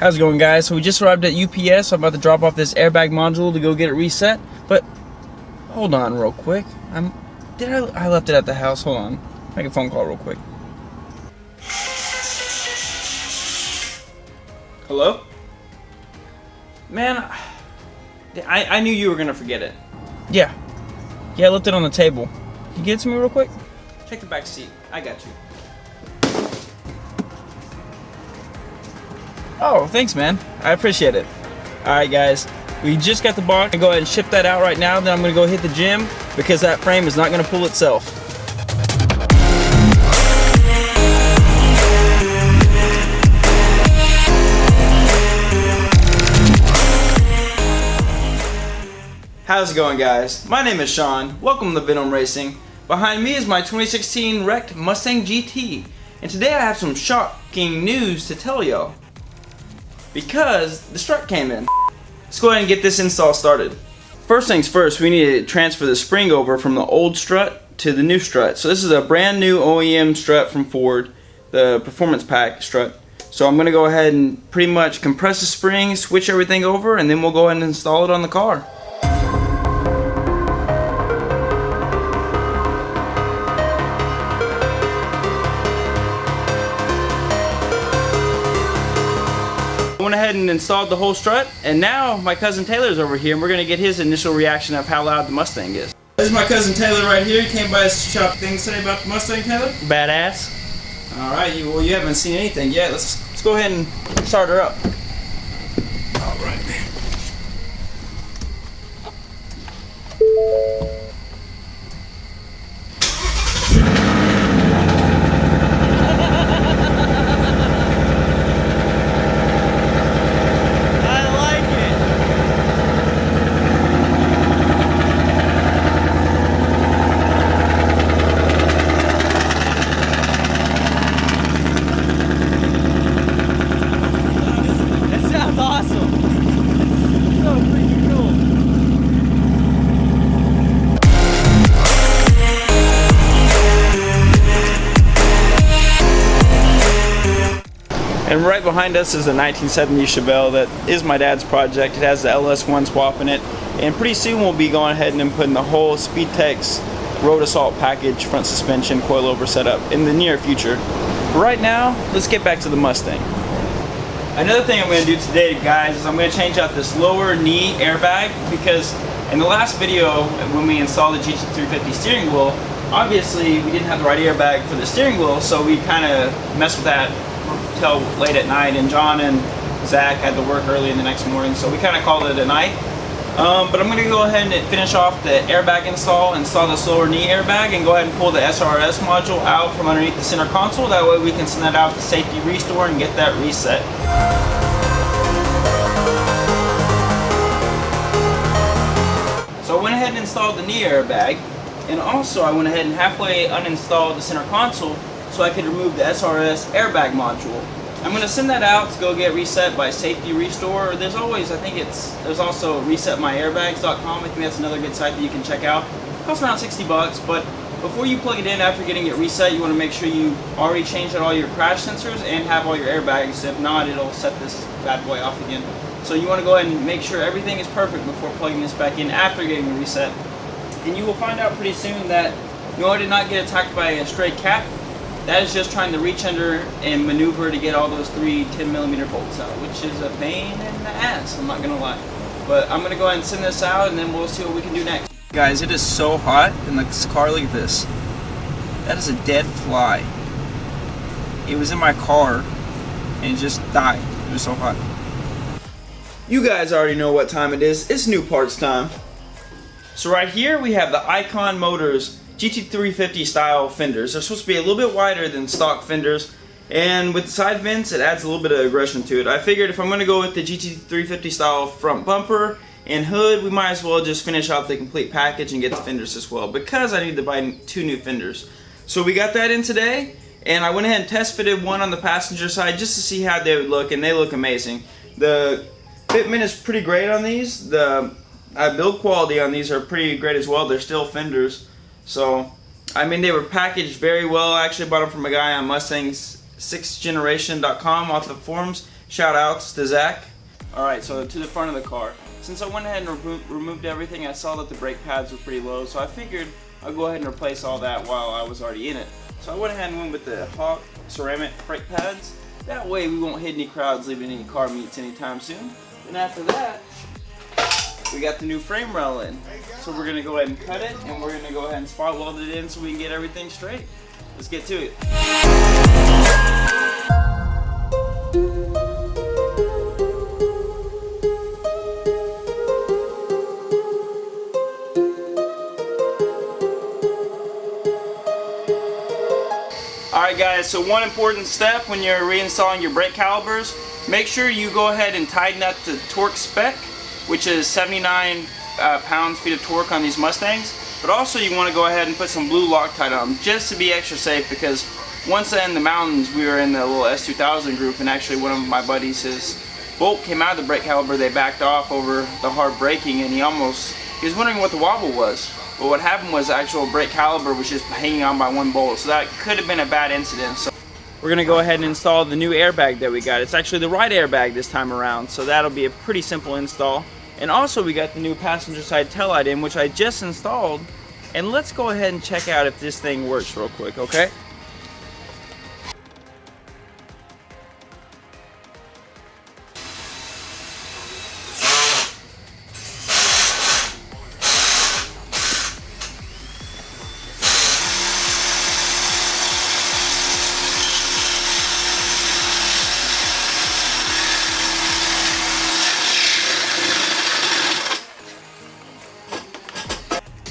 How's it going, guys? So we just arrived at UPS. So I'm about to drop off this airbag module to go get it reset. But hold on real quick. I left it at the house. Hold on. Make a phone call real quick. Hello? Man, I knew you were gonna forget it. Yeah, I left it on the table. Can you get it to me real quick? Check the back seat. I got you. Oh, thanks, man. I appreciate it. Alright, guys. We just got the box. I'm gonna go ahead and ship that out right now. Then I'm gonna go hit the gym because that frame is not gonna pull itself. How's it going, guys? My name is Sean. Welcome to Venom Racing. Behind me is my 2016 wrecked Mustang GT. And today I have some shocking news to tell y'all. Because the strut came in. Let's go ahead and get this install started. First things first, we need to transfer the spring over from the old strut to the new strut. So this is a brand new OEM strut from Ford, the Performance Pack strut. So I'm going to go ahead and pretty much compress the spring, switch everything over, and then we'll go ahead and install it on the car. I went ahead and installed the whole strut, and now my cousin Taylor's over here, and we're going to get his initial reaction of how loud the Mustang is. This is my cousin Taylor right here. He came by his shop. Things to say about the Mustang, Taylor? Badass. Alright, well, you haven't seen anything yet. Let's go ahead and start her up. Alright, man. And right behind us is a 1970 Chevelle that is my dad's project. It has the LS1 swap in it. And pretty soon we'll be going ahead and putting the whole SpeedTex road assault package, front suspension, coilover setup in the near future. But right now, let's get back to the Mustang. Another thing I'm going to do today, guys, is I'm going to change out this lower knee airbag because in the last video when we installed the GT350 steering wheel, obviously we didn't have the right airbag for the steering wheel, so we kind of messed with that till late at night, and John and Zach had to work early in the next morning, so we kind of called it a night. But I'm going to go ahead and finish off the airbag install this lower knee airbag, and go ahead and pull the SRS module out from underneath the center console. That way we can send that out to safety restore and get that reset. So I went ahead and installed the knee airbag, and also I went ahead and halfway uninstalled the center console so I could remove the SRS airbag module. I'm going to send that out to go get reset by Safety Restore. There's also resetmyairbags.com. I think that's another good site that you can check out. It costs around 60 bucks, but before you plug it in after getting it reset, you want to make sure you already changed out all your crash sensors and have all your airbags. If not, it'll set this bad boy off again. So you want to go ahead and make sure everything is perfect before plugging this back in after getting the reset. And you will find out pretty soon that in order to not get attacked by a stray cat, that is just trying to reach under and maneuver to get all those 3 10mm bolts out, which is a pain in the ass, I'm not going to lie. But I'm going to go ahead and send this out, and then we'll see what we can do next. Guys, it is so hot in this car. Look at this. That is a dead fly. It was in my car, and it just died. It was so hot. You guys already know what time it is. It's new parts time. So right here we have the Icon Motors GT350 style fenders. They're supposed to be a little bit wider than stock fenders, and with the side vents it adds a little bit of aggression to it. I figured if I'm going to go with the GT350 style front bumper and hood, we might as well just finish out the complete package and get the fenders as well, because I need to buy 2 new fenders. So we got that in today, and I went ahead and test fitted one on the passenger side just to see how they would look, and they look amazing. The fitment is pretty great on these. The build quality on these are pretty great as well. They're still fenders. So, I mean, they were packaged very well. I actually bought them from a guy on Mustang6generation.com off the forums. Shout outs to Zach. Alright, so to the front of the car. Since I went ahead and removed everything, I saw that the brake pads were pretty low, so I figured I'd go ahead and replace all that while I was already in it. So I went ahead and went with the Hawk ceramic brake pads. That way we won't hit any crowds leaving any car meets anytime soon. And after that, we got the new frame rail in. So we're gonna go ahead and cut it, and we're gonna go ahead and spot weld it in so we can get everything straight. Let's get to it. Alright guys, so one important step when you're reinstalling your brake calipers, make sure you go ahead and tighten up the torque spec, which is 79 pounds-feet of torque on these Mustangs. But also you want to go ahead and put some blue Loctite on them, just to be extra safe, because once in the mountains we were in the little S2000 group, and actually one of my buddies, his bolt came out of the brake caliper, they backed off over the hard braking, and he was wondering what the wobble was. But what happened was the actual brake caliper was just hanging on by one bolt, so that could have been a bad incident. So we're going to go ahead and install the new airbag that we got. It's actually the right airbag this time around, so that'll be a pretty simple install. And also we got the new passenger side taillight in, which I just installed. And let's go ahead and check out if this thing works real quick, okay?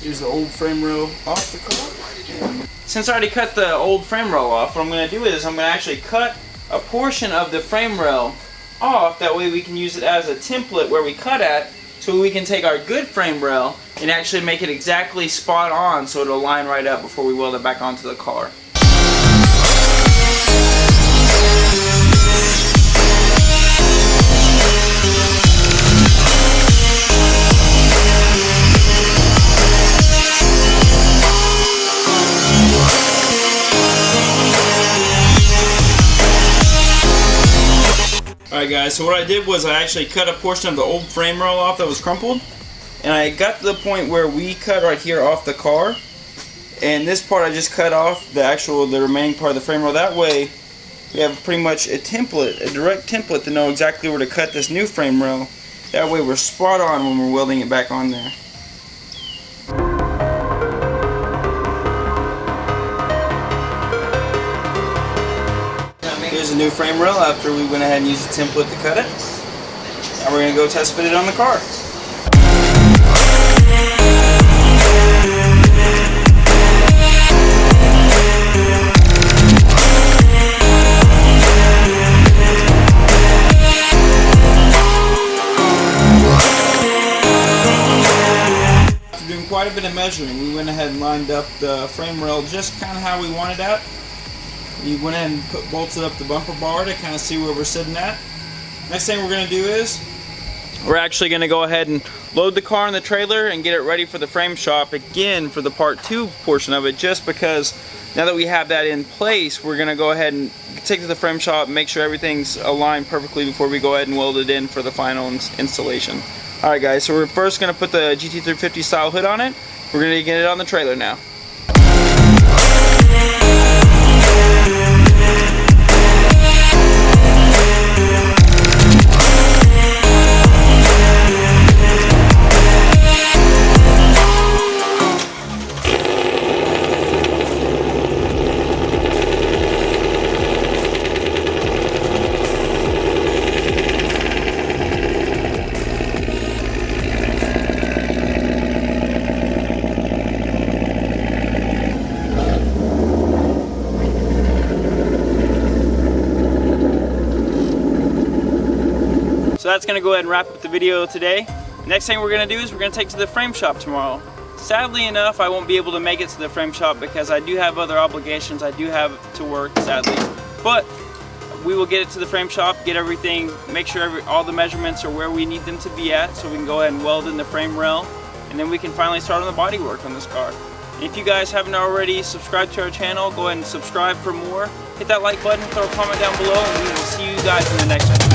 Here's the old frame rail off the car. Since I already cut the old frame rail off, what I'm going to do is I'm going to actually cut a portion of the frame rail off. That way we can use it as a template where we cut at, so we can take our good frame rail and actually make it exactly spot on so it'll line right up before we weld it back onto the car. Alright guys, so what I did was I actually cut a portion of the old frame rail off that was crumpled, and I got to the point where we cut right here off the car, and this part I just cut off the remaining part of the frame rail. That way we have pretty much a template, a direct template to know exactly where to cut this new frame rail. That way we're spot on when we're welding it back on there. Here's a new frame rail after we went ahead and used the template to cut it. Now we're going to go test fit it on the car. After doing quite a bit of measuring, we went ahead and lined up the frame rail just kind of how we wanted it. We went ahead and bolted up the bumper bar to kind of see where we're sitting at. Next thing we're going to do is we're actually going to go ahead and load the car in the trailer and get it ready for the frame shop again for the part 2 portion of it, just because now that we have that in place, we're going to go ahead and take it to the frame shop, make sure everything's aligned perfectly before we go ahead and weld it in for the final installation. Alright guys, so we're first going to put the GT350 style hood on it. We're going to get it on the trailer now. So that's going to go ahead and wrap up the video today. Next thing we're going to do is we're going to take it to the frame shop tomorrow. Sadly enough, I won't be able to make it to the frame shop because I do have other obligations. I do have to work, sadly. But we will get it to the frame shop, get everything, make sure all the measurements are where we need them to be at, so we can go ahead and weld in the frame rail, and then we can finally start on the body work on this car. And if you guys haven't already subscribed to our channel, go ahead and subscribe for more. Hit that like button, throw a comment down below, and we will see you guys in the next one.